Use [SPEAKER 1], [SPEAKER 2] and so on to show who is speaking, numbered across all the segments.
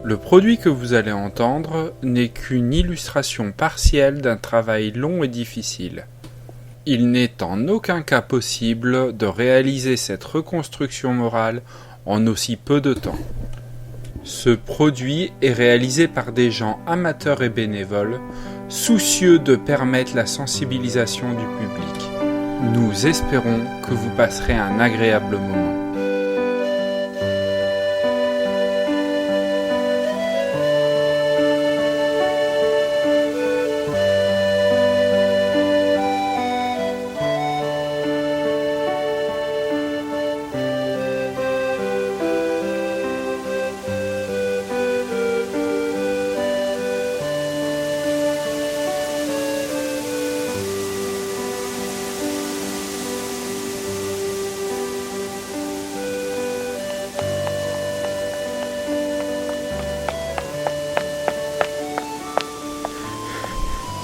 [SPEAKER 1] Le produit que vous allez entendre n'est qu'une illustration partielle d'un travail long et difficile. Il n'est en aucun cas possible de réaliser cette reconstruction morale en aussi peu de temps. Ce produit est réalisé par des gens amateurs et bénévoles, soucieux de permettre la sensibilisation du public. Nous espérons que vous passerez un agréable moment.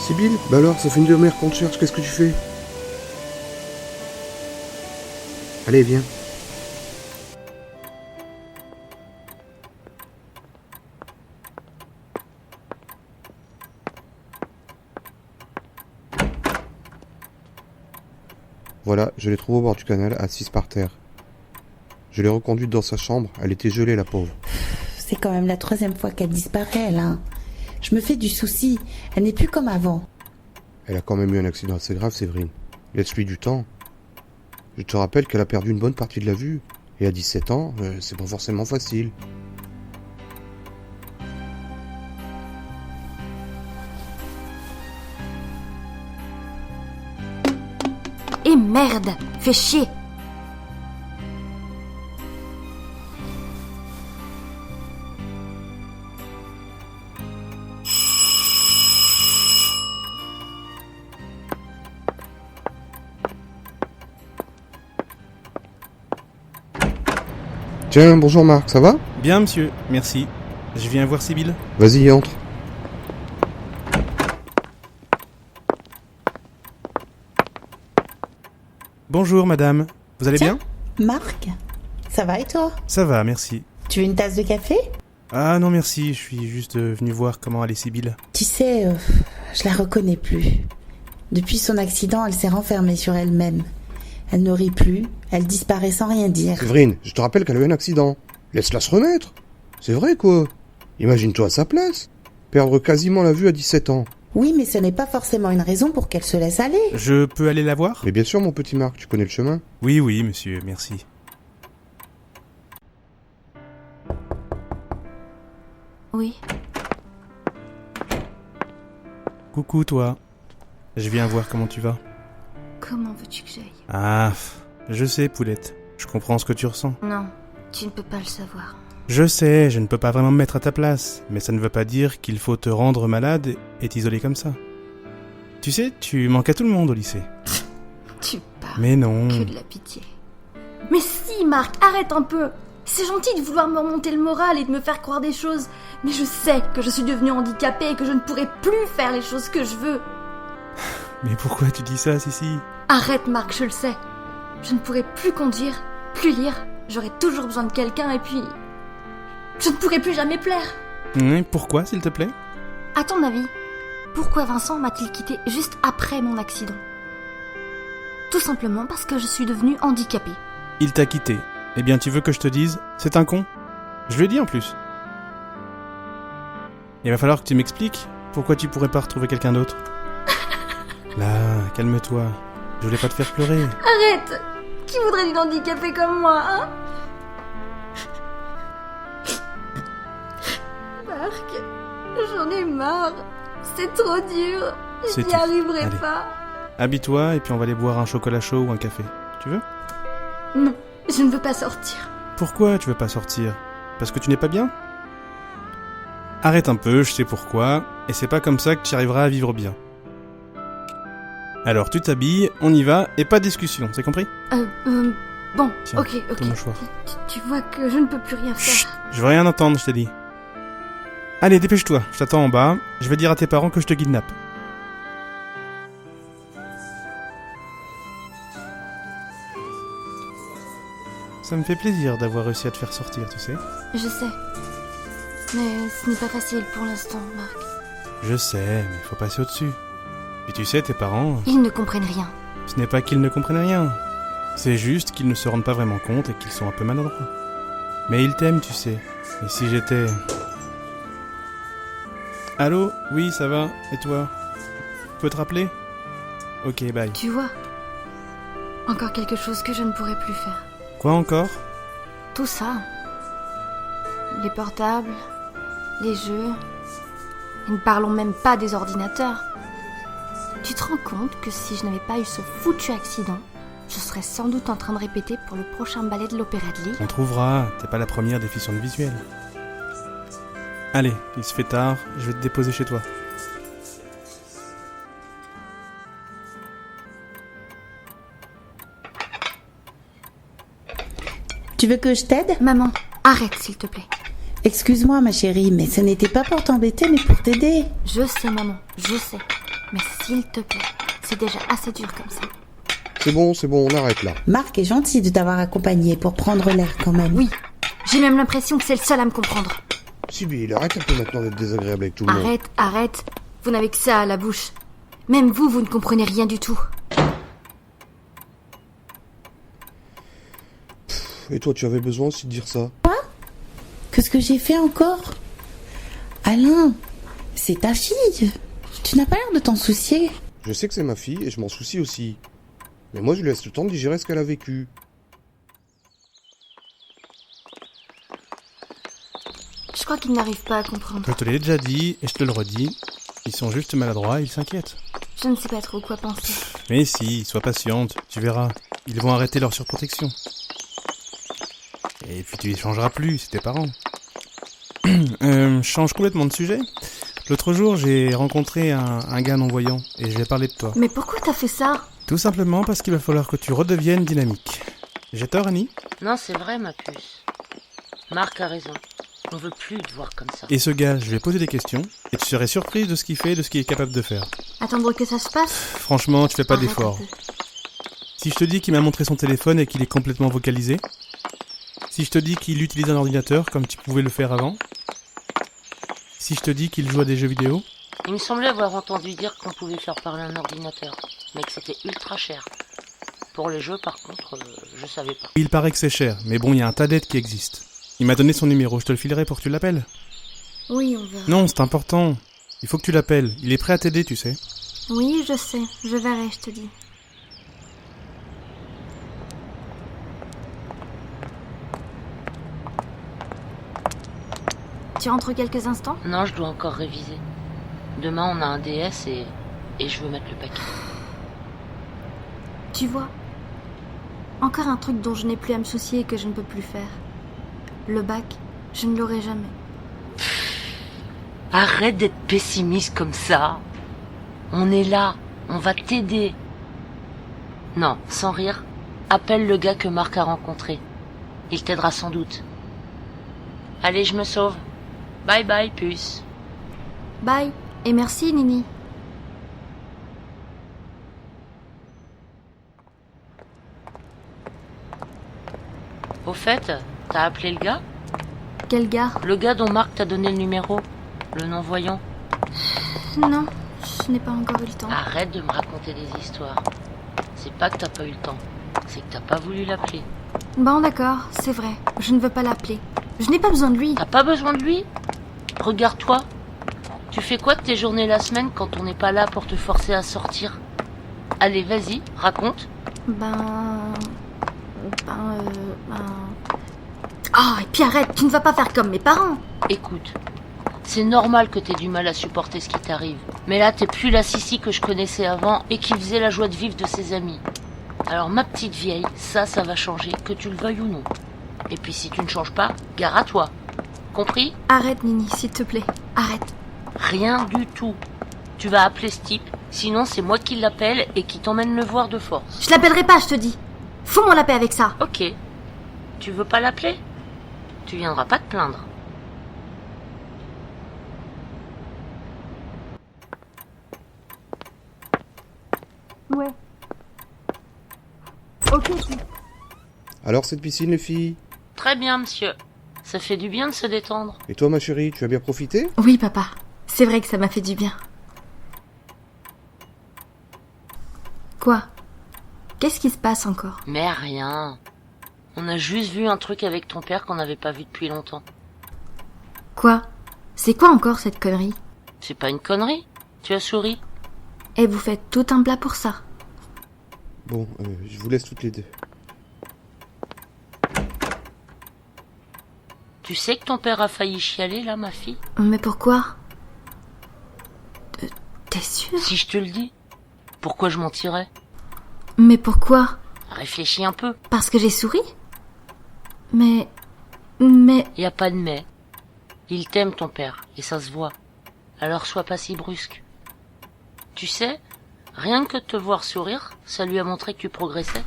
[SPEAKER 2] Sibylle, bah alors, ça fait une demi-heure qu'on te cherche, qu'est-ce que tu fais? Allez, viens. Voilà, je l'ai trouvée au bord du canal, assise par terre. Je l'ai reconduite dans sa chambre, elle était gelée, la pauvre.
[SPEAKER 3] C'est quand même la 3e fois qu'elle disparaît, elle, hein. Je me fais du souci, elle n'est plus comme avant.
[SPEAKER 2] Elle a quand même eu un accident assez grave, Séverine. Laisse-lui du temps. Je te rappelle qu'elle a perdu une bonne partie de la vue. Et à 17 ans, c'est pas forcément facile.
[SPEAKER 4] Et merde, fais chier.
[SPEAKER 2] Tiens, bonjour Marc, ça va?
[SPEAKER 5] Bien, monsieur, merci. Je viens voir Sibylle.
[SPEAKER 2] Vas-y, entre.
[SPEAKER 5] Bonjour, madame. Vous allez
[SPEAKER 3] Tiens,
[SPEAKER 5] bien?
[SPEAKER 3] Marc, ça va et toi?
[SPEAKER 5] Ça va, merci.
[SPEAKER 3] Tu veux une tasse de café?
[SPEAKER 5] Ah non, merci, je suis juste venu voir comment allait Sibylle.
[SPEAKER 3] Tu sais, je la reconnais plus. Depuis son accident, elle s'est renfermée sur elle-même. Elle ne rit plus, elle disparaît sans rien dire.
[SPEAKER 2] Séverine, je te rappelle qu'elle a eu un accident. Laisse-la se remettre. C'est vrai, quoi. Imagine-toi à sa place. Perdre quasiment la vue à 17 ans.
[SPEAKER 3] Oui, mais ce n'est pas forcément une raison pour qu'elle se laisse aller.
[SPEAKER 5] Je peux aller la voir?
[SPEAKER 2] Mais bien sûr, mon petit Marc, tu connais le chemin.
[SPEAKER 5] Oui, monsieur, merci.
[SPEAKER 4] Oui.
[SPEAKER 5] Coucou, toi. Je viens voir comment tu vas.
[SPEAKER 4] Comment veux-tu que j'aille?
[SPEAKER 5] Ah, je sais, Poulette. Je comprends ce que tu ressens.
[SPEAKER 4] Non, tu ne peux pas le savoir.
[SPEAKER 5] Je sais, je ne peux pas vraiment me mettre à ta place, mais ça ne veut pas dire qu'il faut te rendre malade et t'isoler comme ça. Tu sais, tu manques à tout le monde au lycée.
[SPEAKER 4] Tu parles
[SPEAKER 5] Mais non.
[SPEAKER 4] que de la pitié. Mais si, Marc, arrête un peu. C'est gentil de vouloir me remonter le moral et de me faire croire des choses, mais je sais que je suis devenue handicapée et que je ne pourrai plus faire les choses que je veux.
[SPEAKER 5] Mais pourquoi tu dis ça, Sissi?
[SPEAKER 4] Arrête, Marc, je le sais. Je ne pourrai plus conduire, plus lire, j'aurai toujours besoin de quelqu'un et puis... je ne pourrai plus jamais plaire.
[SPEAKER 5] Pourquoi, s'il te plaît?
[SPEAKER 4] À ton avis, pourquoi Vincent m'a-t-il quitté juste après mon accident? Tout simplement parce que je suis devenue handicapée.
[SPEAKER 5] Il t'a quitté. Eh bien, tu veux que je te dise, c'est un con. Je lui ai dit en plus. Il va falloir que tu m'expliques pourquoi tu pourrais pas retrouver quelqu'un d'autre. Là, calme-toi. Je voulais pas te faire pleurer.
[SPEAKER 4] Arrête! Qui voudrait d'une handicapée comme moi, hein? Marc, j'en ai marre. C'est trop dur.
[SPEAKER 5] C'est
[SPEAKER 4] Je n'y
[SPEAKER 5] tout.
[SPEAKER 4] arriverai
[SPEAKER 5] Allez.
[SPEAKER 4] pas.
[SPEAKER 5] Habille-toi et puis on va aller boire un chocolat chaud ou un café. Tu veux?
[SPEAKER 4] Non, je ne veux pas sortir.
[SPEAKER 5] Pourquoi tu veux pas sortir? Parce que tu n'es pas bien? Arrête un peu, je sais pourquoi, et c'est pas comme ça que tu arriveras à vivre bien. Alors tu t'habilles, on y va, et pas de discussion, c'est compris?
[SPEAKER 4] Bon,
[SPEAKER 5] Tiens,
[SPEAKER 4] ok.
[SPEAKER 5] ton mouchoir.
[SPEAKER 4] Tu vois que je ne peux plus rien faire.
[SPEAKER 5] Chut, je veux rien entendre, je t'ai dit. Allez, dépêche-toi, je t'attends en bas, je vais dire à tes parents que je te kidnappe. Ça me fait plaisir d'avoir réussi à te faire sortir, tu sais.
[SPEAKER 4] Je sais. Mais ce n'est pas facile pour l'instant, Marc.
[SPEAKER 5] Je sais, mais faut passer au-dessus. Et tu sais, tes parents,
[SPEAKER 4] Ils ne comprennent rien.
[SPEAKER 5] ce n'est pas qu'ils ne comprennent rien. C'est juste qu'ils ne se rendent pas vraiment compte et qu'ils sont un peu maladroits. Mais ils t'aiment, tu sais. Et si j'étais... Allô? Oui, ça va. Et toi? Je peux te rappeler? Ok, bye.
[SPEAKER 4] Tu vois, encore quelque chose que je ne pourrais plus faire.
[SPEAKER 5] Quoi encore?
[SPEAKER 4] Tout ça. Les portables, les jeux. Et ne parlons même pas des ordinateurs. Tu te rends compte que si je n'avais pas eu ce foutu accident, je serais sans doute en train de répéter pour le prochain ballet de l'Opéra de Lille.
[SPEAKER 5] On trouvera, t'es pas la première déficiente visuelle. Allez, il se fait tard, je vais te déposer chez toi.
[SPEAKER 3] Tu veux que je t'aide?
[SPEAKER 4] Maman, arrête s'il te plaît.
[SPEAKER 3] Excuse-moi ma chérie, mais ce n'était pas pour t'embêter mais pour t'aider.
[SPEAKER 4] Je sais maman, je sais. Mais s'il te plaît, c'est déjà assez dur comme ça.
[SPEAKER 2] C'est bon, on arrête là.
[SPEAKER 3] Marc est gentil de t'avoir accompagné pour prendre l'air quand même.
[SPEAKER 4] Oui, j'ai même l'impression que c'est le seul à me comprendre.
[SPEAKER 2] Sibylle, arrête un peu maintenant d'être désagréable avec tout le monde.
[SPEAKER 4] Arrête. Vous n'avez que ça à la bouche. Même vous ne comprenez rien du tout.
[SPEAKER 2] Et toi, tu avais besoin aussi de dire ça?
[SPEAKER 3] Qu'est-ce que j'ai fait encore? Alain, c'est ta fille. Tu n'as pas l'air de t'en soucier.
[SPEAKER 2] Je sais que c'est ma fille et je m'en soucie aussi. Mais moi, je lui laisse le temps de digérer ce qu'elle a vécu.
[SPEAKER 4] Je crois qu'ils n'arrivent pas à comprendre.
[SPEAKER 5] Je te l'ai déjà dit et je te le redis. Ils sont juste maladroits, ils s'inquiètent.
[SPEAKER 4] Je ne sais pas trop quoi penser.
[SPEAKER 5] Mais si, sois patiente, tu verras. Ils vont arrêter leur surprotection. Et puis tu y changeras plus, c'est tes parents. Je change complètement de sujet. L'autre jour, j'ai rencontré un gars non-voyant et j'ai parlé de toi.
[SPEAKER 4] Mais pourquoi t'as fait ça?
[SPEAKER 5] Tout simplement parce qu'il va falloir que tu redeviennes dynamique. J'ai tort, Annie?
[SPEAKER 6] Non, c'est vrai, ma puce. Marc a raison. On veut plus te voir comme ça.
[SPEAKER 5] Et ce gars, je vais poser des questions et tu serais surprise de ce qu'il fait et de ce qu'il est capable de faire.
[SPEAKER 4] Attendre que ça se passe?
[SPEAKER 5] Franchement, tu fais pas
[SPEAKER 4] Arrête
[SPEAKER 5] d'effort.
[SPEAKER 4] un peu.
[SPEAKER 5] Si je te dis qu'il m'a montré son téléphone et qu'il est complètement vocalisé, si je te dis qu'il utilise un ordinateur comme tu pouvais le faire avant, si je te dis qu'il joue à des jeux vidéo,
[SPEAKER 6] Il me semblait avoir entendu dire qu'on pouvait faire parler un ordinateur, mais que c'était ultra cher. Pour les jeux, par contre, je savais pas.
[SPEAKER 5] il paraît que c'est cher, mais bon, il y a un tas d'aides qui existent. Il m'a donné son numéro, je te le filerai pour que tu l'appelles.
[SPEAKER 4] Oui, on verra.
[SPEAKER 5] Non, c'est important. Il faut que tu l'appelles. Il est prêt à t'aider, tu sais.
[SPEAKER 4] Oui, je sais. Je verrai, je te dis. Tu rentres quelques instants?
[SPEAKER 6] Non, je dois encore réviser. Demain, on a un DS et je veux mettre le paquet.
[SPEAKER 4] Tu vois, encore un truc dont je n'ai plus à me soucier et que je ne peux plus faire. Le bac, je ne l'aurai jamais.
[SPEAKER 6] Arrête d'être pessimiste comme ça. On est là, on va t'aider. Non, sans rire, appelle le gars que Marc a rencontré. Il t'aidera sans doute. Allez, je me sauve. Bye bye, puce.
[SPEAKER 4] Bye, et merci Nini.
[SPEAKER 6] Au fait, t'as appelé le gars?
[SPEAKER 4] Quel gars?
[SPEAKER 6] Le gars dont Marc t'a donné le numéro, le non-voyant.
[SPEAKER 4] Non, je n'ai pas encore eu le temps.
[SPEAKER 6] Arrête de me raconter des histoires. C'est pas que t'as pas eu le temps, c'est que t'as pas voulu l'appeler.
[SPEAKER 4] Bon d'accord, c'est vrai, je ne veux pas l'appeler. Je n'ai pas besoin de lui.
[SPEAKER 6] T'as pas besoin de lui? Regarde-toi. Tu fais quoi de tes journées la semaine quand on n'est pas là pour te forcer à sortir? Allez, vas-y, raconte.
[SPEAKER 4] Oh, et puis arrête, tu ne vas pas faire comme mes parents.
[SPEAKER 6] Écoute, c'est normal que t'aies du mal à supporter ce qui t'arrive. Mais là, t'es plus la Sissi que je connaissais avant et qui faisait la joie de vivre de ses amis. Alors ma petite vieille, ça va changer, que tu le veuilles ou non. Et puis si tu ne changes pas, gare à toi. Compris?
[SPEAKER 4] Arrête Nini, s'il te plaît, arrête.
[SPEAKER 6] Rien du tout. Tu vas appeler ce type, sinon c'est moi qui l'appelle et qui t'emmène le voir de force.
[SPEAKER 4] Je l'appellerai pas, je te dis. Fous-moi la paix avec ça.
[SPEAKER 6] Ok. Tu veux pas l'appeler? Tu viendras pas te plaindre.
[SPEAKER 4] Ouais. Ok.
[SPEAKER 2] Alors, cette piscine, les filles?
[SPEAKER 6] Très bien, monsieur. Ça fait du bien de se détendre.
[SPEAKER 2] Et toi, ma chérie, tu as bien profité?
[SPEAKER 4] Oui, papa. C'est vrai que ça m'a fait du bien. Quoi? Qu'est-ce qui se passe encore?
[SPEAKER 6] Mais rien. On a juste vu un truc avec ton père qu'on n'avait pas vu depuis longtemps.
[SPEAKER 4] Quoi? C'est quoi encore cette connerie?
[SPEAKER 6] C'est pas une connerie? Tu as souri?
[SPEAKER 4] Et vous faites tout un plat pour ça?
[SPEAKER 2] Bon, je vous laisse toutes les deux.
[SPEAKER 6] Tu sais que ton père a failli chialer, là, ma fille?
[SPEAKER 4] Mais pourquoi? T'es sûr?
[SPEAKER 6] Si je te le dis, pourquoi je mentirais?
[SPEAKER 4] Mais pourquoi?
[SPEAKER 6] Réfléchis un peu.
[SPEAKER 4] Parce que j'ai souri? Mais...
[SPEAKER 6] Y a pas de mais. Il t'aime, ton père, et ça se voit. Alors sois pas si brusque. Tu sais, rien que de te voir sourire, ça lui a montré que tu progressais.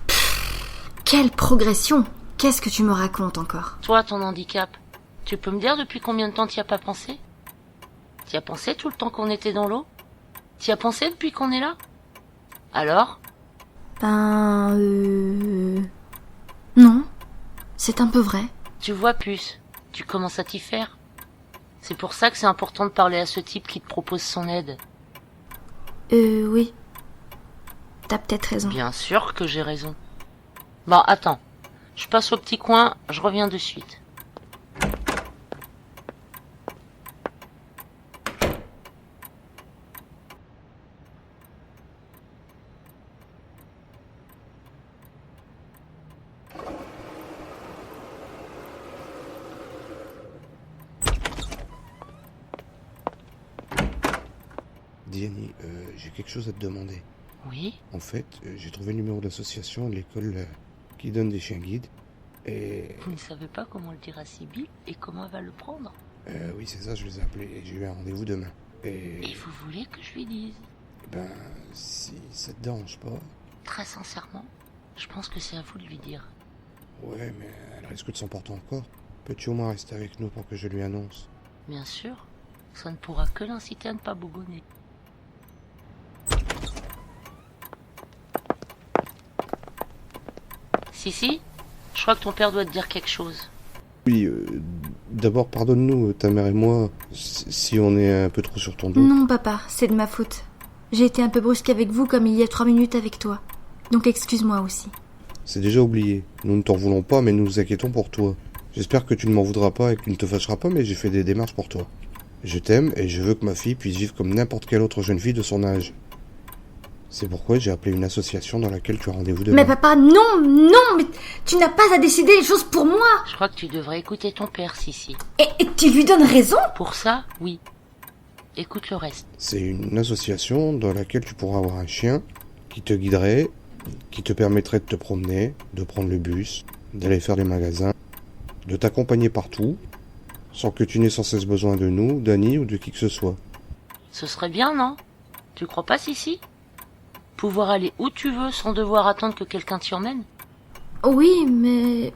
[SPEAKER 4] Quelle progression! Qu'est-ce que tu me racontes encore?
[SPEAKER 6] Toi, ton handicap, tu peux me dire depuis combien de temps t'y as pas pensé? T'y as pensé tout le temps qu'on était dans l'eau? T'y as pensé depuis qu'on est là? Alors?
[SPEAKER 4] Non, c'est un peu vrai.
[SPEAKER 6] Tu vois, puce, tu commences à t'y faire. C'est pour ça que c'est important de parler à ce type qui te propose son aide.
[SPEAKER 4] Oui. T'as peut-être raison.
[SPEAKER 6] Bien sûr que j'ai raison. Bon, attends. Je passe au petit coin, je reviens de suite.
[SPEAKER 2] Dis Annie, j'ai quelque chose à te demander.
[SPEAKER 6] Oui?
[SPEAKER 2] En fait, j'ai trouvé le numéro de l'association de l'école qui donne des chiens guides. Et...
[SPEAKER 6] Vous ne savez pas comment le dire à Sibylle et comment elle va le prendre?
[SPEAKER 2] oui, c'est ça, je les ai appelés et j'ai eu un rendez-vous demain.
[SPEAKER 6] Et vous voulez que je lui dise?
[SPEAKER 2] Ben, si ça te dérange pas...
[SPEAKER 6] Très sincèrement, je pense que c'est à vous de lui dire.
[SPEAKER 2] Ouais, mais elle risque de s'emporter encore. Peux-tu au moins rester avec nous pour que je lui annonce?
[SPEAKER 6] Bien sûr, ça ne pourra que l'inciter à ne pas bougonner. Si, je crois que ton père doit te dire quelque chose.
[SPEAKER 2] Oui, d'abord pardonne-nous, ta mère et moi, si on est un peu trop sur ton dos.
[SPEAKER 4] Non, papa, c'est de ma faute. J'ai été un peu brusque avec vous comme il y a 3 minutes avec toi. Donc excuse-moi aussi.
[SPEAKER 2] C'est déjà oublié. Nous ne t'en voulons pas, mais nous nous inquiétons pour toi. J'espère que tu ne m'en voudras pas et que tu ne te fâcheras pas, mais j'ai fait des démarches pour toi. Je t'aime et je veux que ma fille puisse vivre comme n'importe quelle autre jeune fille de son âge. C'est pourquoi j'ai appelé une association dans laquelle tu as rendez-vous demain.
[SPEAKER 4] Mais papa, non, mais tu n'as pas à décider les choses pour moi.
[SPEAKER 6] Je crois que tu devrais écouter ton père, Sissi.
[SPEAKER 4] Et tu lui donnes raison?
[SPEAKER 6] Pour ça, oui. Écoute le reste.
[SPEAKER 2] C'est une association dans laquelle tu pourras avoir un chien qui te guiderait, qui te permettrait de te promener, de prendre le bus, d'aller faire les magasins, de t'accompagner partout, sans que tu n'aies sans cesse besoin de nous, d'Annie ou de qui que ce soit.
[SPEAKER 6] Ce serait bien, non? Tu crois pas, Sissi? Pouvoir aller où tu veux sans devoir attendre que quelqu'un t'y emmène?
[SPEAKER 4] Oui, mais...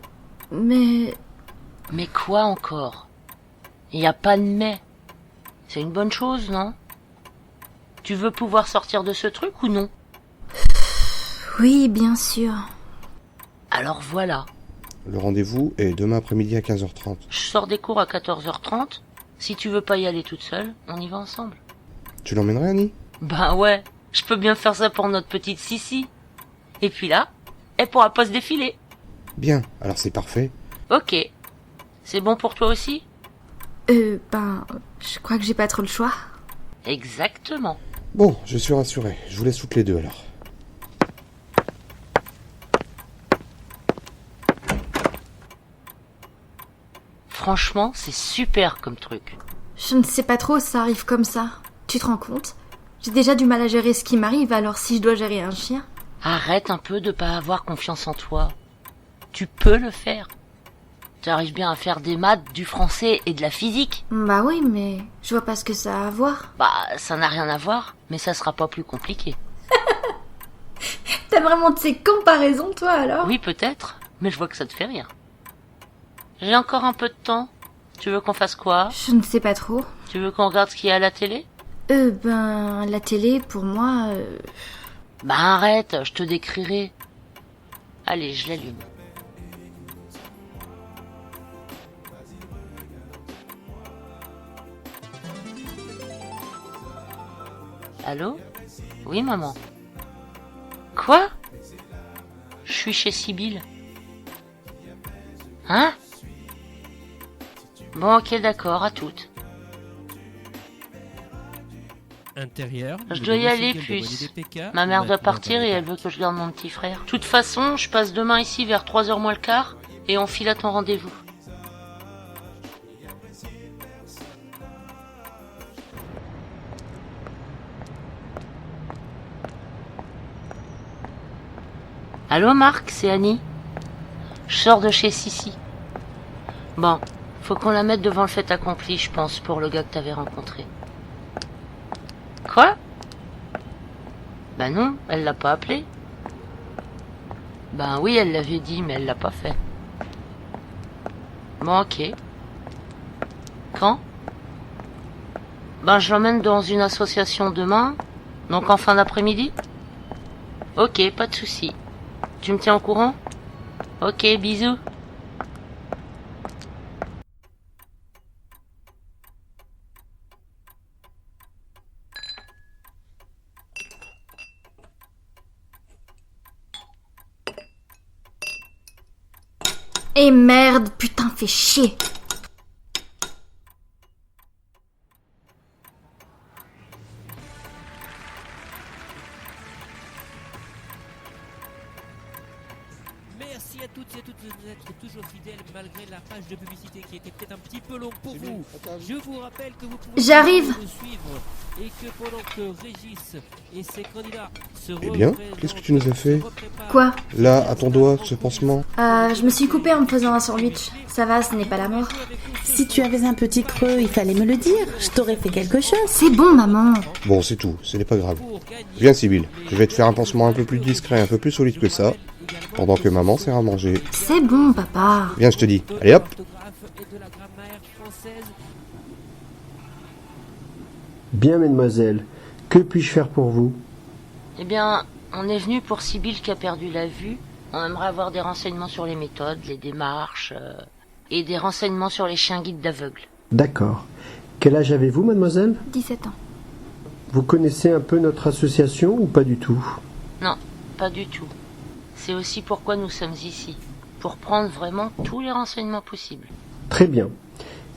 [SPEAKER 6] Mais quoi encore? Il n'y a pas de mais. C'est une bonne chose, non? Tu veux pouvoir sortir de ce truc ou non?
[SPEAKER 4] Oui, bien sûr.
[SPEAKER 6] Alors voilà.
[SPEAKER 2] Le rendez-vous est demain après-midi à 15h30.
[SPEAKER 6] Je sors des cours à 14h30. Si tu veux pas y aller toute seule, on y va ensemble.
[SPEAKER 2] Tu l'emmènerais, Annie?
[SPEAKER 6] Ben ouais, je peux bien faire ça pour notre petite Sissi. Et puis là, elle pourra pas se défiler.
[SPEAKER 2] Bien, alors c'est parfait.
[SPEAKER 6] Ok. C'est bon pour toi aussi?
[SPEAKER 4] Je crois que j'ai pas trop le choix.
[SPEAKER 6] Exactement.
[SPEAKER 2] Bon, je suis rassuré. Je vous laisse toutes les deux alors.
[SPEAKER 6] Franchement, c'est super comme truc.
[SPEAKER 4] Je ne sais pas trop, ça arrive comme ça. Tu te rends compte? J'ai déjà du mal à gérer ce qui m'arrive, alors si je dois gérer un chien...
[SPEAKER 6] Arrête un peu de pas avoir confiance en toi. Tu peux le faire. Tu arrives bien à faire des maths, du français et de la physique.
[SPEAKER 4] Bah oui, mais je vois pas ce que ça a à voir.
[SPEAKER 6] Bah, ça n'a rien à voir, mais ça sera pas plus compliqué.
[SPEAKER 4] T'as vraiment de ces comparaisons, toi, alors?
[SPEAKER 6] Oui, peut-être, mais je vois que ça te fait rire. J'ai encore un peu de temps. Tu veux qu'on fasse quoi?
[SPEAKER 4] Je ne sais pas trop.
[SPEAKER 6] Tu veux qu'on regarde ce qu'il y a à la télé?
[SPEAKER 4] La télé, pour moi...
[SPEAKER 6] Bah arrête, je te décrirai. Allez, je l'allume. Allô? Oui, maman. Quoi? Je suis chez Sibylle. Hein? Bon, ok, d'accord, à toutes.
[SPEAKER 7] Intérieur,
[SPEAKER 6] Je dois y aller plus. Ma mère doit partir et elle veut que je garde mon petit frère. De toute façon, je passe demain ici vers 3h moins le quart et on file à ton rendez-vous. Allô Marc, c'est Annie. Je sors de chez Sissi. Bon, faut qu'on la mette devant le fait accompli, je pense, pour le gars que t'avais rencontré. Quoi? Ben non, elle l'a pas appelé. Ben oui, elle l'avait dit, mais elle l'a pas fait. Bon, ok. Quand? Ben je l'emmène dans une association demain, donc en fin d'après-midi. Ok, pas de souci. Tu me tiens au courant? Ok, bisous.
[SPEAKER 4] Et merde, putain, fais chier.
[SPEAKER 7] Merci à toutes et à toutes d'être toujours fidèles malgré la page de publicité qui était peut-être un petit peu longue pour vous. Je vous rappelle que vous pouvez
[SPEAKER 4] J'arrive.
[SPEAKER 7] nous suivre et que pendant que Régis et ses candidats se
[SPEAKER 2] Eh bien, qu'est-ce que tu nous as fait?
[SPEAKER 4] Quoi?
[SPEAKER 2] Là, à ton doigt, ce pansement.
[SPEAKER 4] Je me suis coupée en me faisant un sandwich. Ça va, ce n'est pas la mort.
[SPEAKER 3] Si tu avais un petit creux, il fallait me le dire. Je t'aurais fait quelque chose.
[SPEAKER 4] C'est bon, maman.
[SPEAKER 2] Bon, c'est tout, ce n'est pas grave. Viens, Sibylle, je vais te faire un pansement un peu plus discret, un peu plus solide que ça, pendant que maman sert à manger.
[SPEAKER 4] C'est bon, papa.
[SPEAKER 2] Viens, je te dis. Allez, hop!
[SPEAKER 8] Bien, mademoiselle. Que puis-je faire pour vous?
[SPEAKER 6] Eh bien, on est venu pour Sibylle qui a perdu la vue. On aimerait avoir des renseignements sur les méthodes, les démarches, et des renseignements sur les chiens guides d'aveugles.
[SPEAKER 8] D'accord. Quel âge avez-vous, mademoiselle?
[SPEAKER 4] 17 ans.
[SPEAKER 8] Vous connaissez un peu notre association ou pas du tout?
[SPEAKER 6] Non, pas du tout. C'est aussi pourquoi nous sommes ici. Pour prendre vraiment tous les renseignements possibles.
[SPEAKER 8] Très bien.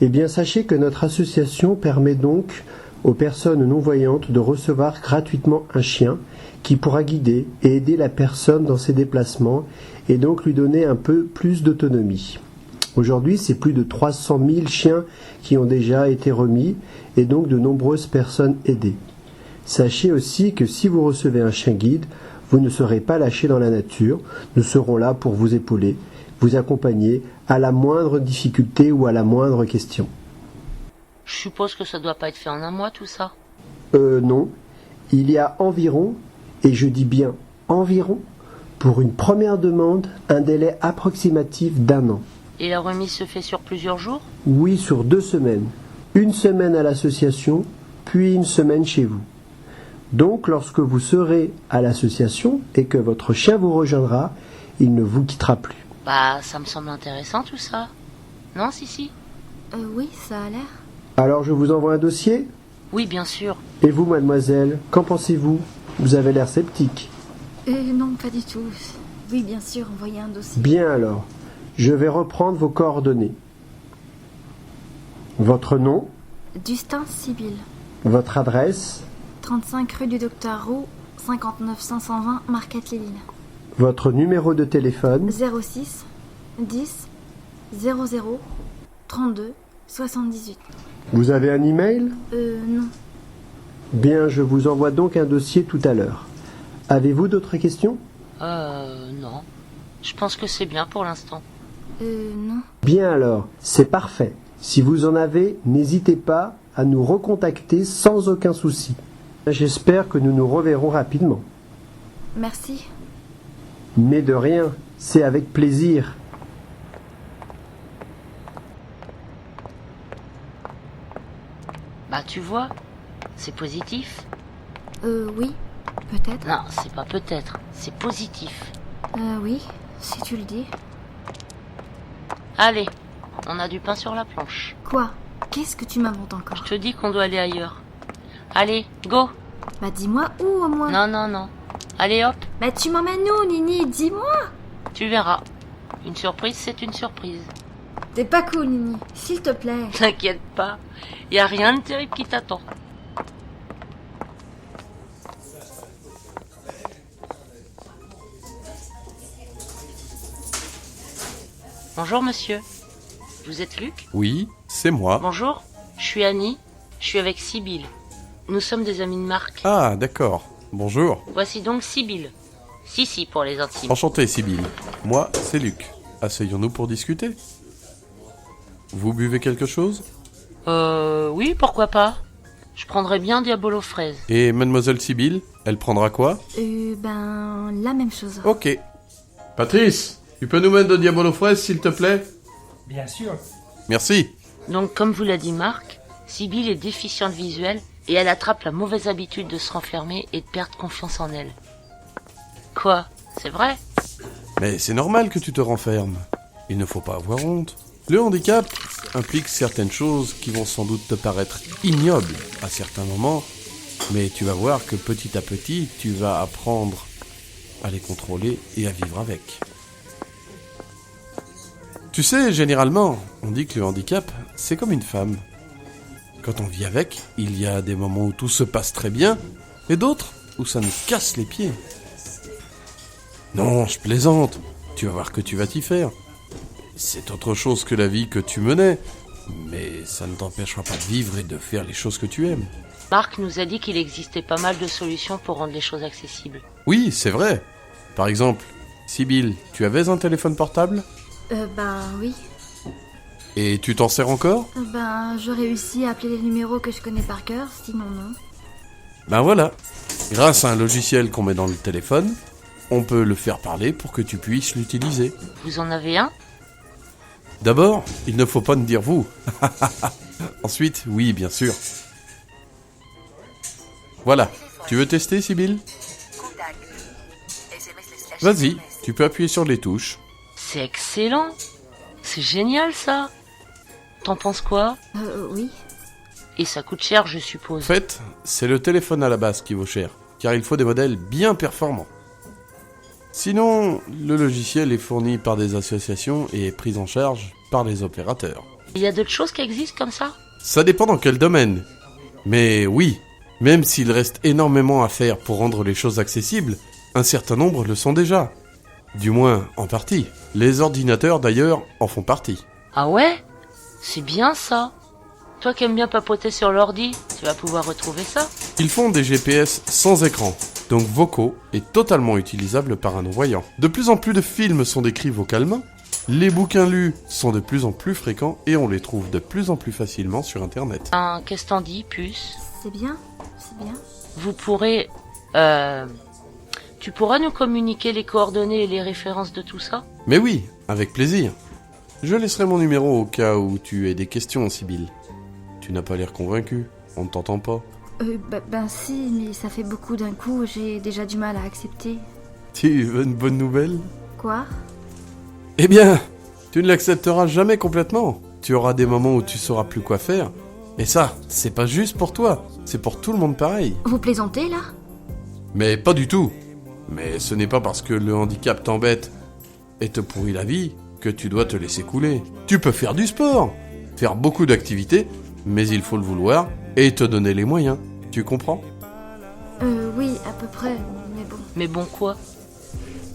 [SPEAKER 8] Eh bien, sachez que notre association permet donc aux personnes non-voyantes de recevoir gratuitement un chien qui pourra guider et aider la personne dans ses déplacements et donc lui donner un peu plus d'autonomie. Aujourd'hui, c'est plus de 300 000 chiens qui ont déjà été remis et donc de nombreuses personnes aidées. Sachez aussi que si vous recevez un chien guide, vous ne serez pas lâché dans la nature. Nous serons là pour vous épauler, vous accompagner à la moindre difficulté ou à la moindre question.
[SPEAKER 6] Je suppose que ça doit pas être fait en un mois, tout ça.
[SPEAKER 8] Non. Il y a environ, et je dis bien environ, pour une première demande, un délai approximatif d'1 an.
[SPEAKER 6] Et la remise se fait sur plusieurs jours?
[SPEAKER 8] Oui, sur 2 semaines. 1 semaine à l'association, puis 1 semaine chez vous. Donc, lorsque vous serez à l'association et que votre chien vous rejoindra, il ne vous quittera plus.
[SPEAKER 6] Bah, ça me semble intéressant tout ça. Non, Sissi?
[SPEAKER 4] Oui, ça a l'air.
[SPEAKER 8] Alors, je vous envoie un dossier?
[SPEAKER 6] Oui, bien sûr.
[SPEAKER 8] Et vous, mademoiselle, qu'en pensez-vous? Vous avez l'air sceptique.
[SPEAKER 4] Non, pas du tout. Oui, bien sûr, envoyez un dossier.
[SPEAKER 8] Bien alors, je vais reprendre vos coordonnées. Votre nom,
[SPEAKER 4] Justin Sibylle.
[SPEAKER 8] votre adresse,
[SPEAKER 4] 35 rue du Docteur Roux, 59 520 Marquette-les-Lignes.
[SPEAKER 8] votre numéro de téléphone,
[SPEAKER 4] 06 10 00 32 78.
[SPEAKER 8] vous avez un email?
[SPEAKER 4] Non.
[SPEAKER 8] Bien, je vous envoie donc un dossier tout à l'heure. Avez-vous d'autres questions?
[SPEAKER 6] Non. Je pense que c'est bien pour l'instant.
[SPEAKER 4] Non.
[SPEAKER 8] Bien alors, c'est parfait. Si vous en avez, n'hésitez pas à nous recontacter sans aucun souci. J'espère que nous nous reverrons rapidement.
[SPEAKER 4] Merci.
[SPEAKER 8] Mais de rien, c'est avec plaisir.
[SPEAKER 6] Bah, tu vois, c'est positif.
[SPEAKER 4] Oui, peut-être.
[SPEAKER 6] Non, c'est pas peut-être, c'est positif.
[SPEAKER 4] Oui, si tu le dis.
[SPEAKER 6] Allez, on a du pain sur la planche.
[SPEAKER 4] Quoi? Qu'est-ce que tu m'inventes encore?
[SPEAKER 6] Je te dis qu'on doit aller ailleurs. Allez, go!
[SPEAKER 4] Bah dis-moi où au moins.
[SPEAKER 6] Non. Allez hop,
[SPEAKER 4] Bah tu m'emmènes où, Nini? Dis-moi.
[SPEAKER 6] tu verras. Une surprise, c'est une surprise.
[SPEAKER 4] T'es pas cool, Nini. S'il te plaît.
[SPEAKER 6] T'inquiète pas, y a rien de terrible qui t'attend. Bonjour monsieur. Vous êtes Luc?
[SPEAKER 9] Oui, c'est moi.
[SPEAKER 6] Bonjour, je suis Annie, je suis avec Sibylle. Nous sommes des amis de Marc.
[SPEAKER 9] Ah, d'accord. Bonjour.
[SPEAKER 6] Voici donc Sibylle. Si pour les intimes.
[SPEAKER 9] Enchanté, Sibylle. Moi, c'est Luc. Asseyons-nous pour discuter. Vous buvez quelque chose?
[SPEAKER 6] Oui, pourquoi pas. Je prendrais bien Diabolo fraise.
[SPEAKER 9] Et mademoiselle Sibylle, elle prendra quoi?
[SPEAKER 4] Ben, la même chose.
[SPEAKER 9] Ok. Patrice, tu peux nous mettre de Diabolo fraise, s'il te plaît?
[SPEAKER 10] Bien sûr.
[SPEAKER 9] Merci.
[SPEAKER 6] Donc, comme vous l'a dit Marc, Sibylle est déficiente visuelle et elle attrape la mauvaise habitude de se renfermer et de perdre confiance en elle. Quoi? C'est vrai?
[SPEAKER 9] Mais c'est normal que tu te renfermes. Il ne faut pas avoir honte. Le handicap implique certaines choses qui vont sans doute te paraître ignobles à certains moments, mais tu vas voir que petit à petit, tu vas apprendre à les contrôler et à vivre avec. Tu sais, généralement, on dit que le handicap, c'est comme une femme. Quand on vit avec, il y a des moments où tout se passe très bien, et d'autres où ça nous casse les pieds. Non, je plaisante. Tu vas voir que tu vas t'y faire. C'est autre chose que la vie que tu menais, mais ça ne t'empêchera pas de vivre et de faire les choses que tu aimes.
[SPEAKER 6] Marc nous a dit qu'il existait pas mal de solutions pour rendre les choses accessibles.
[SPEAKER 9] Oui, c'est vrai. Par exemple, Sibylle, tu avais un téléphone portable?
[SPEAKER 4] Ben oui.
[SPEAKER 9] Et tu t'en sers encore?
[SPEAKER 4] Ben, je réussis à appeler les numéros que je connais par cœur, sinon non.
[SPEAKER 9] Ben voilà. Grâce à un logiciel qu'on met dans le téléphone, on peut le faire parler pour que tu puisses l'utiliser.
[SPEAKER 6] Vous en avez un?
[SPEAKER 9] D'abord, il ne faut pas me dire vous. Ensuite, oui, bien sûr. Voilà. Tu veux tester, Sibylle? Vas-y, tu peux appuyer sur les touches.
[SPEAKER 6] C'est excellent. C'est génial, ça. T'en penses quoi?
[SPEAKER 4] Oui.
[SPEAKER 6] Et ça coûte cher, je suppose.
[SPEAKER 9] En fait, c'est le téléphone à la base qui vaut cher, car il faut des modèles bien performants. Sinon, le logiciel est fourni par des associations et est pris en charge par les opérateurs.
[SPEAKER 6] Il y a d'autres choses qui existent comme ça?
[SPEAKER 9] Ça dépend dans quel domaine. Mais oui, même s'il reste énormément à faire pour rendre les choses accessibles, un certain nombre le sont déjà. Du moins, en partie. Les ordinateurs, d'ailleurs, en font partie.
[SPEAKER 6] Ah ouais? C'est bien ça. Toi qui aimes bien papoter sur l'ordi, tu vas pouvoir retrouver ça.
[SPEAKER 9] Ils font des GPS sans écran, donc vocaux et totalement utilisables par un non-voyant. De plus en plus de films sont décrits vocalement, les bouquins lus sont de plus en plus fréquents et on les trouve de plus en plus facilement sur Internet.
[SPEAKER 6] Qu'est-ce t'en dis, puce?
[SPEAKER 4] C'est bien, c'est bien.
[SPEAKER 6] Vous pourrez... Tu pourras nous communiquer les coordonnées et les références de tout ça?
[SPEAKER 9] Mais oui, avec plaisir. Je laisserai mon numéro au cas où tu aies des questions, Sibylle. Tu n'as pas l'air convaincu, on ne t'entend pas.
[SPEAKER 4] Ben si, mais ça fait beaucoup d'un coup, j'ai déjà du mal à accepter.
[SPEAKER 9] Tu veux une bonne nouvelle?
[SPEAKER 4] Quoi?
[SPEAKER 9] Eh bien, tu ne l'accepteras jamais complètement. Tu auras des moments où tu sauras plus quoi faire. Et ça, c'est pas juste pour toi, c'est pour tout le monde pareil.
[SPEAKER 4] Vous plaisantez, là?
[SPEAKER 9] Mais pas du tout. Mais ce n'est pas parce que le handicap t'embête et te pourrit la vie que tu dois te laisser couler. Tu peux faire du sport, faire beaucoup d'activités, mais il faut le vouloir et te donner les moyens. Tu comprends?
[SPEAKER 4] Oui, à peu près, mais bon.
[SPEAKER 6] Mais bon quoi?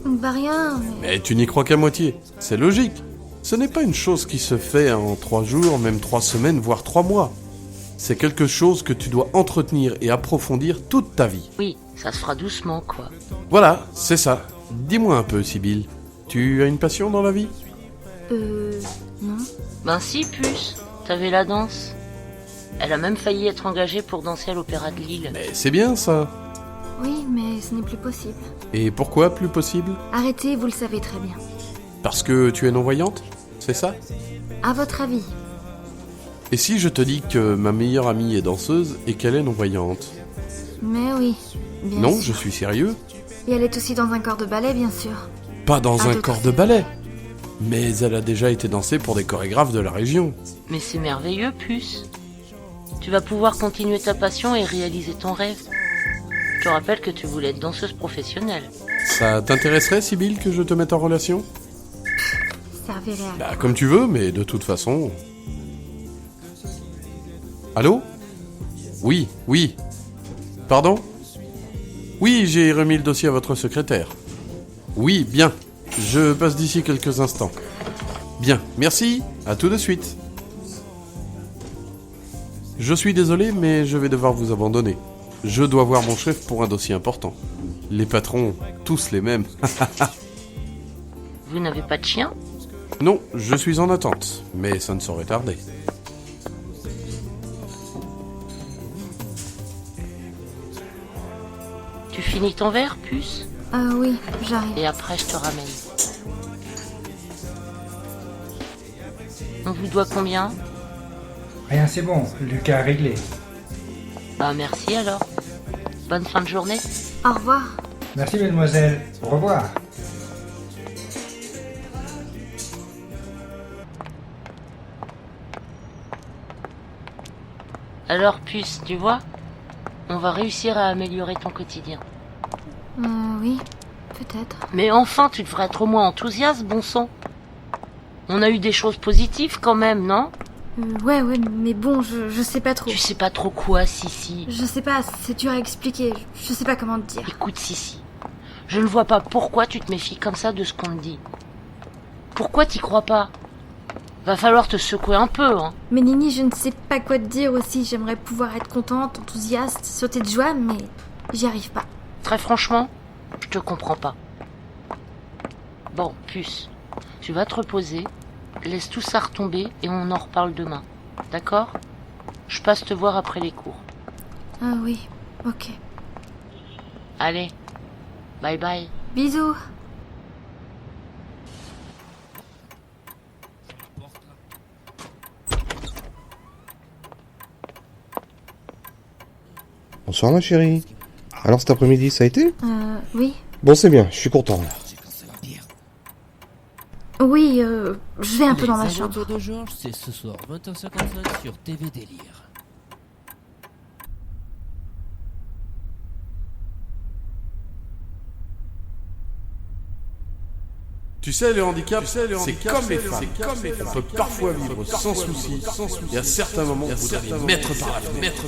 [SPEAKER 4] Bah rien,
[SPEAKER 9] Mais tu n'y crois qu'à moitié. C'est logique. Ce n'est pas une chose qui se fait en 3 jours, même 3 semaines, voire 3 mois. C'est quelque chose que tu dois entretenir et approfondir toute ta vie.
[SPEAKER 6] Oui, ça se fera doucement, quoi.
[SPEAKER 9] Voilà, c'est ça. Dis-moi un peu, Sibylle. Tu as une passion dans la vie?
[SPEAKER 4] Non.
[SPEAKER 6] Ben si, puce. T'avais la danse. Elle a même failli être engagée pour danser à l'Opéra de Lille.
[SPEAKER 9] Mais c'est bien, ça.
[SPEAKER 4] Oui, mais ce n'est plus possible.
[SPEAKER 9] Et pourquoi plus possible?
[SPEAKER 4] Arrêtez, vous le savez très bien.
[SPEAKER 9] Parce que tu es non-voyante? C'est ça?
[SPEAKER 4] À votre avis?
[SPEAKER 9] Et si je te dis que ma meilleure amie est danseuse et qu'elle est non-voyante?
[SPEAKER 4] Mais oui, bien
[SPEAKER 9] Non,
[SPEAKER 4] sûr.
[SPEAKER 9] je suis sérieux.
[SPEAKER 4] Et elle est aussi dans un corps de ballet, bien sûr.
[SPEAKER 9] Pas dans
[SPEAKER 4] Ah,
[SPEAKER 9] un
[SPEAKER 4] tout à
[SPEAKER 9] corps
[SPEAKER 4] fait.
[SPEAKER 9] de ballet. Mais elle a déjà été dansée pour des chorégraphes de la région.
[SPEAKER 6] Mais c'est merveilleux, puce. Tu vas pouvoir continuer ta passion et réaliser ton rêve. Je te rappelle que tu voulais être danseuse professionnelle.
[SPEAKER 9] Ça t'intéresserait, Sibylle, que je te mette en relation?
[SPEAKER 4] Servirait à...
[SPEAKER 9] Bah, comme tu veux, mais de toute façon... Allô? Oui, oui. Pardon? Oui, j'ai remis le dossier à votre secrétaire. Oui, bien. Je passe d'ici quelques instants. Bien, merci. À tout de suite. Je suis désolé, mais je vais devoir vous abandonner. Je dois voir mon chef pour un dossier important. Les patrons, tous les mêmes.
[SPEAKER 6] Vous n'avez pas de chien?
[SPEAKER 9] Non, je suis en attente, mais ça ne saurait tarder.
[SPEAKER 6] Tu finis ton verre, puce?
[SPEAKER 4] Oui, j'arrive.
[SPEAKER 6] Et après, je te ramène. On vous doit combien?
[SPEAKER 10] Rien, c'est bon. Lucas a réglé.
[SPEAKER 6] Bah merci alors. Bonne fin de journée.
[SPEAKER 4] Au revoir.
[SPEAKER 10] Merci, mademoiselle. Au revoir.
[SPEAKER 6] Alors, puce, tu vois? On va réussir à améliorer ton quotidien.
[SPEAKER 4] Oui, peut-être.
[SPEAKER 6] Mais enfin, tu devrais être au moins enthousiaste, bon sang. On a eu des choses positives quand même, non?
[SPEAKER 4] Ouais, mais bon, je sais pas trop.
[SPEAKER 6] Tu sais pas trop quoi, Sissi?
[SPEAKER 4] Je sais pas, c'est dur à expliquer. Je sais pas comment te dire.
[SPEAKER 6] Écoute, Sissi, je ne vois pas pourquoi tu te méfies comme ça de ce qu'on te dit. Pourquoi t'y crois pas? Va falloir te secouer un peu, hein.
[SPEAKER 4] Mais Nini, je ne sais pas quoi te dire aussi. J'aimerais pouvoir être contente, enthousiaste, sauter de joie, mais j'y arrive pas.
[SPEAKER 6] Très franchement, je te comprends pas. Bon, puce, tu vas te reposer, laisse tout ça retomber et on en reparle demain. D'accord? Je passe te voir après les cours.
[SPEAKER 4] Ah oui, ok.
[SPEAKER 6] Allez, bye bye.
[SPEAKER 4] Bisous.
[SPEAKER 2] Bonsoir ma chérie. Alors cet après-midi, ça a été?
[SPEAKER 4] Oui.
[SPEAKER 2] Bon, c'est bien, je suis content là.
[SPEAKER 4] Oui, je vais un peu dans ma chambre.
[SPEAKER 7] Les aventures de Georges, c'est ce soir, 20h55 sur TV Délire.
[SPEAKER 9] Tu sais, le handicap, c'est comme les femmes. On peut parfois vivre sans souci, et à certains moments, vous devez mettre par la fenêtre.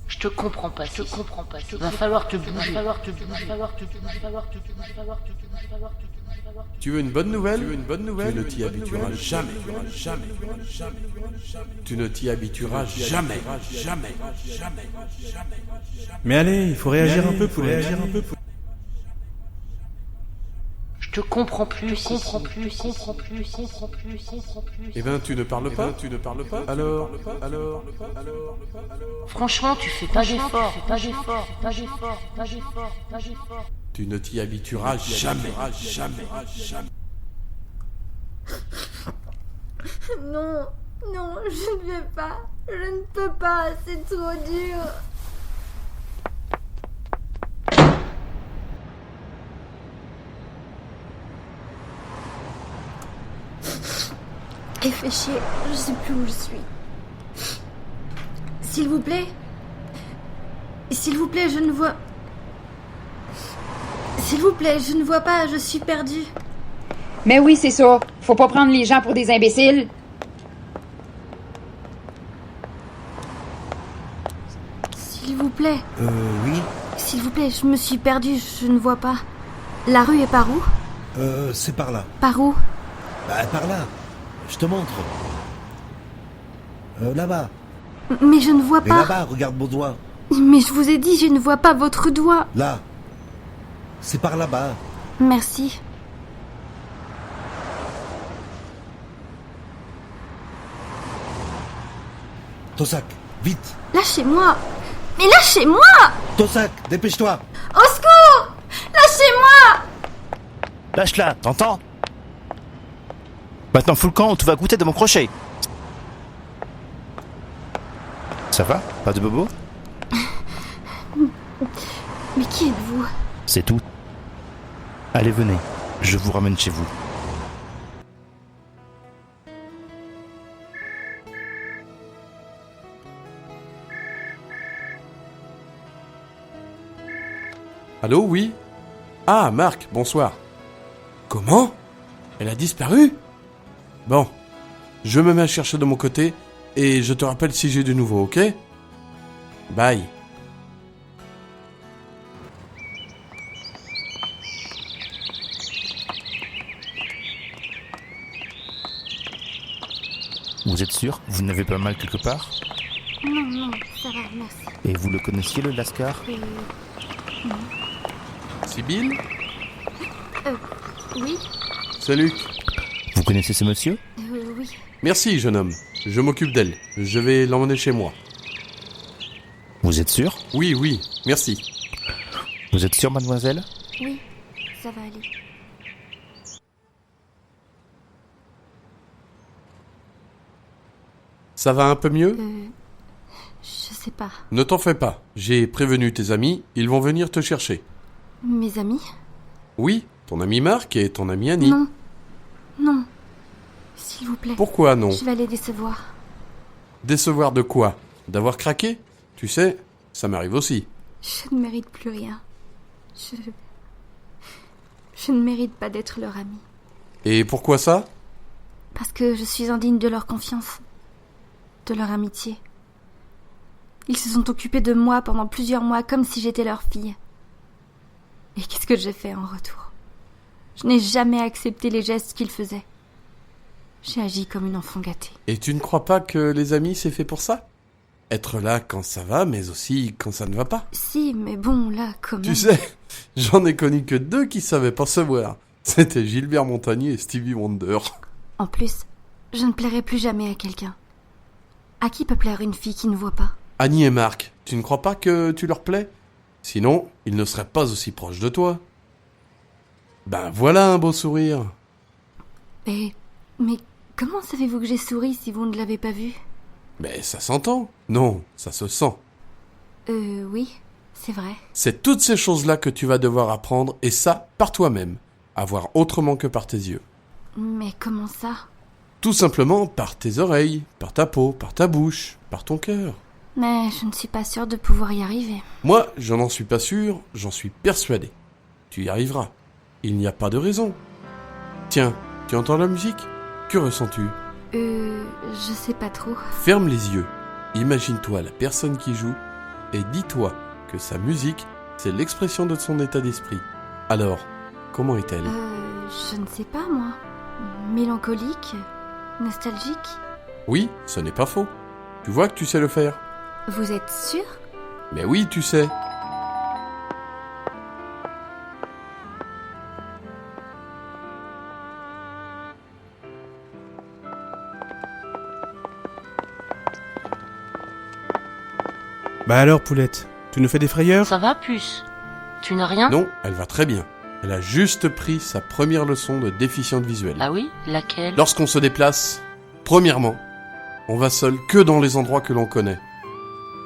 [SPEAKER 6] Je te comprends pas, Va falloir te bouger.
[SPEAKER 9] Tu veux une bonne nouvelle? Tu ne t'y habitueras jamais. Tu ne t'y habitueras jamais.
[SPEAKER 5] Mais allez, il faut réagir un peu pour réagir un peu.
[SPEAKER 6] Je te comprends plus,
[SPEAKER 9] Eh ben, tu ne parles pas? Alors?
[SPEAKER 6] Franchement, tu fais pas d'efforts.
[SPEAKER 9] Tu ne t'y habitueras jamais.
[SPEAKER 4] Non, je ne vais pas. Je ne peux pas, c'est trop dur. Et fait chier, je sais plus où je suis. S'il vous plaît, je ne vois... S'il vous plaît, je ne vois pas, je suis perdue.
[SPEAKER 11] Mais oui, c'est ça. Faut pas prendre les gens pour des imbéciles.
[SPEAKER 4] S'il vous plaît.
[SPEAKER 12] Oui.
[SPEAKER 4] S'il vous plaît, je me suis perdue, je ne vois pas. La rue est par où?
[SPEAKER 12] C'est par là.
[SPEAKER 4] Par où?
[SPEAKER 12] Bah, par là. Je te montre. Là-bas.
[SPEAKER 4] Mais je ne vois
[SPEAKER 12] Mais
[SPEAKER 4] pas.
[SPEAKER 12] là-bas, regarde mon doigt.
[SPEAKER 4] Mais je vous ai dit, je ne vois pas votre doigt.
[SPEAKER 12] Là. C'est par là-bas.
[SPEAKER 4] Merci.
[SPEAKER 12] Ton sac, vite.
[SPEAKER 4] Lâchez-moi. Mais lâchez-moi!
[SPEAKER 12] Ton sac, dépêche-toi.
[SPEAKER 4] Au secours! Lâchez-moi!
[SPEAKER 13] Lâche-la, t'entends? Maintenant fous le camp ou tu vas goûter de mon crochet. Ça va? Pas de bobo?
[SPEAKER 4] Mais qui êtes-vous?
[SPEAKER 13] C'est tout. Allez, venez. Je vous ramène chez vous.
[SPEAKER 9] Allô, oui? Ah, Marc, bonsoir. Comment? Elle a disparu? Bon, je me mets à chercher de mon côté et je te rappelle si j'ai du nouveau, ok? Bye.
[SPEAKER 13] Vous êtes sûr? Vous n'avez pas mal quelque part?
[SPEAKER 4] Non, ça va, merci.
[SPEAKER 13] Et vous le connaissiez, le Lascar?
[SPEAKER 4] Non.
[SPEAKER 9] Sibylle?
[SPEAKER 4] Oui?
[SPEAKER 9] C'est Luc.
[SPEAKER 13] Vous connaissez ce monsieur?
[SPEAKER 4] Oui.
[SPEAKER 9] Merci, jeune homme. Je m'occupe d'elle. Je vais l'emmener chez moi.
[SPEAKER 13] Vous êtes sûr?
[SPEAKER 9] Oui, merci.
[SPEAKER 13] Vous êtes sûr, mademoiselle?
[SPEAKER 4] Oui, ça va aller.
[SPEAKER 9] Ça va un peu mieux?
[SPEAKER 4] Je sais pas.
[SPEAKER 9] Ne t'en fais pas. J'ai prévenu tes amis, ils vont venir te chercher.
[SPEAKER 4] Mes amis?
[SPEAKER 9] Oui, ton ami Marc et ton ami Annie.
[SPEAKER 4] Non. S'il vous plaît.
[SPEAKER 9] Pourquoi non?
[SPEAKER 4] Je vais les décevoir.
[SPEAKER 9] Décevoir de quoi? D'avoir craqué? Tu sais, ça m'arrive aussi.
[SPEAKER 4] Je ne mérite plus rien. Je ne mérite pas d'être leur ami.
[SPEAKER 9] Et pourquoi ça?
[SPEAKER 4] Parce que je suis indigne de leur confiance, de leur amitié. Ils se sont occupés de moi pendant plusieurs mois comme si j'étais leur fille. Et qu'est-ce que j'ai fait en retour? Je n'ai jamais accepté les gestes qu'ils faisaient. J'ai agi comme une enfant gâtée.
[SPEAKER 9] Et tu ne crois pas que les amis c'est fait pour ça? Être là quand ça va, mais aussi quand ça ne va pas.
[SPEAKER 4] Si, mais bon, là, quand même...
[SPEAKER 9] Tu sais, j'en ai connu que 2 qui savaient pas se voir. C'était Gilbert Montagnier et Stevie Wonder.
[SPEAKER 4] En plus, je ne plairai plus jamais à quelqu'un. À qui peut plaire une fille qui ne voit pas?
[SPEAKER 9] Annie et Marc, tu ne crois pas que tu leur plais? Sinon, ils ne seraient pas aussi proches de toi. Ben voilà un beau sourire.
[SPEAKER 4] Mais comment savez-vous que j'ai souri si vous ne l'avez pas vu?
[SPEAKER 9] Mais ça s'entend. Non, ça se sent.
[SPEAKER 4] Oui, c'est vrai.
[SPEAKER 9] C'est toutes ces choses-là que tu vas devoir apprendre, et ça par toi-même. À voir autrement que par tes yeux.
[SPEAKER 4] Mais comment ça?
[SPEAKER 9] Tout simplement par tes oreilles, par ta peau, par ta bouche, par ton cœur.
[SPEAKER 4] Mais je ne suis pas sûre de pouvoir y arriver.
[SPEAKER 9] Moi, je n'en suis pas sûr, j'en suis persuadé. Tu y arriveras. Il n'y a pas de raison. Tiens, tu entends la musique? Que ressens-tu?
[SPEAKER 4] Je sais pas trop.
[SPEAKER 9] Ferme les yeux. Imagine-toi la personne qui joue et dis-toi que sa musique, c'est l'expression de son état d'esprit. Alors, comment est-elle?
[SPEAKER 4] Je ne sais pas, moi. Mélancolique? Nostalgique?
[SPEAKER 9] Oui, ce n'est pas faux. Tu vois que tu sais le faire.
[SPEAKER 4] Vous êtes sûr?
[SPEAKER 9] Mais oui, tu sais.
[SPEAKER 5] Bah alors, Poulette, tu nous fais des frayeurs?
[SPEAKER 6] Ça va, puce? Tu n'as rien?
[SPEAKER 9] Non, elle va très bien. Elle a juste pris sa première leçon de déficiente visuelle.
[SPEAKER 6] Ah oui? Laquelle?
[SPEAKER 9] Lorsqu'on se déplace, premièrement, on va seul que dans les endroits que l'on connaît.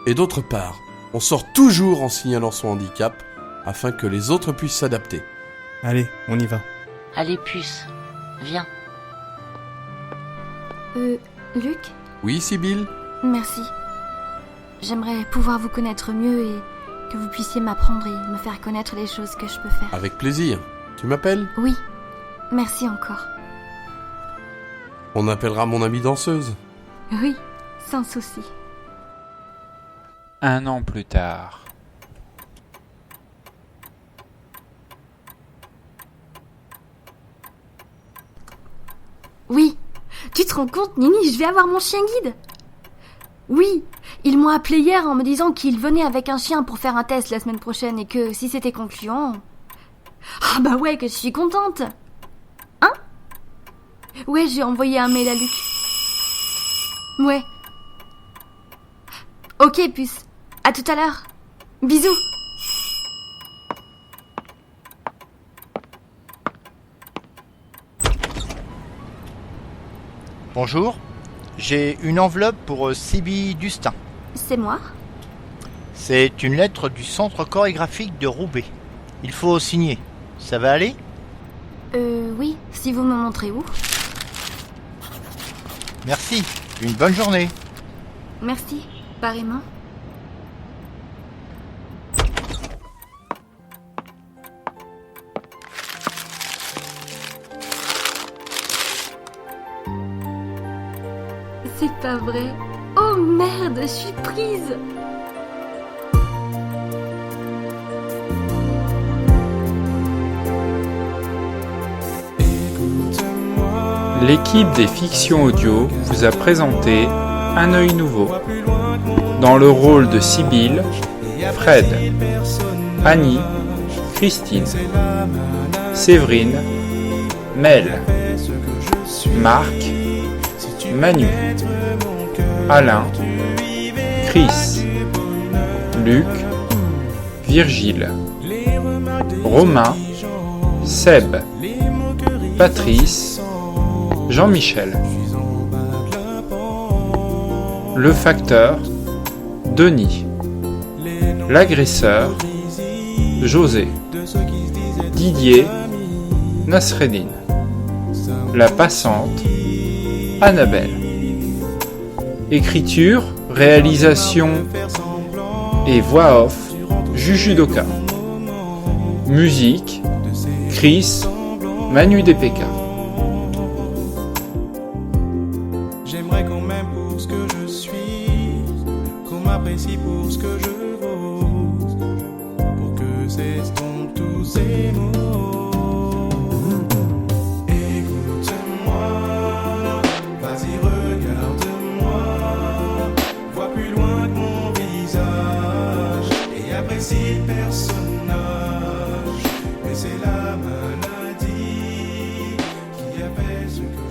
[SPEAKER 9] Et d'autre part, on sort toujours en signalant son handicap afin que les autres puissent s'adapter.
[SPEAKER 5] Allez, on y va.
[SPEAKER 6] Allez, puce, viens.
[SPEAKER 4] Luc?
[SPEAKER 9] Oui, Sibylle?
[SPEAKER 4] Merci. J'aimerais pouvoir vous connaître mieux et que vous puissiez m'apprendre et me faire connaître les choses que je peux faire.
[SPEAKER 9] Avec plaisir. Tu m'appelles?
[SPEAKER 4] Oui. Merci encore.
[SPEAKER 9] On appellera mon amie danseuse.
[SPEAKER 4] Oui, sans souci.
[SPEAKER 1] 1 an plus tard.
[SPEAKER 4] Oui. Tu te rends compte, Nini, je vais avoir mon chien guide. Oui, ils m'ont appelé hier en me disant qu'ils venaient avec un chien pour faire un test la semaine prochaine et que si c'était concluant... Ah bah ouais, que je suis contente. Hein? Ouais, j'ai envoyé un mail à Luc. Ouais. Ok, puce. À tout à l'heure. Bisous.
[SPEAKER 14] Bonjour, j'ai une enveloppe pour Sibylle Dustin.
[SPEAKER 4] C'est moi?
[SPEAKER 14] C'est une lettre du centre chorégraphique de Roubaix. Il faut signer. Ça va aller?
[SPEAKER 4] Oui, si vous me montrez où.
[SPEAKER 14] Merci, une bonne journée.
[SPEAKER 4] Merci, pareillement. C'est pas vrai. Oh merde, je suis prise.
[SPEAKER 1] L'équipe des fictions audio vous a présenté Un œil nouveau. Dans le rôle de Sibylle, Fred, Annie, Christine, Séverine, Mel, Marc, Manu, Alain, Chris, Luc, Virgile, Romain, Seb, Patrice, Jean-Michel. Le facteur, Denis. L'agresseur, José. Didier, Nasreddine. La passante, Annabelle. Écriture, réalisation et voix off, Jujudoka. Musique, Chris, Manu DPK.
[SPEAKER 15] J'aimerais qu'on m'aime pour ce que je suis, qu'on m'apprécie pour ce que je vaux, pour que s'estompent tous ces mots. Écoute-moi, vas-y regarde-moi, vois plus loin que mon visage et apprécie le personnage. Mais c'est la maladie qui a fait ce que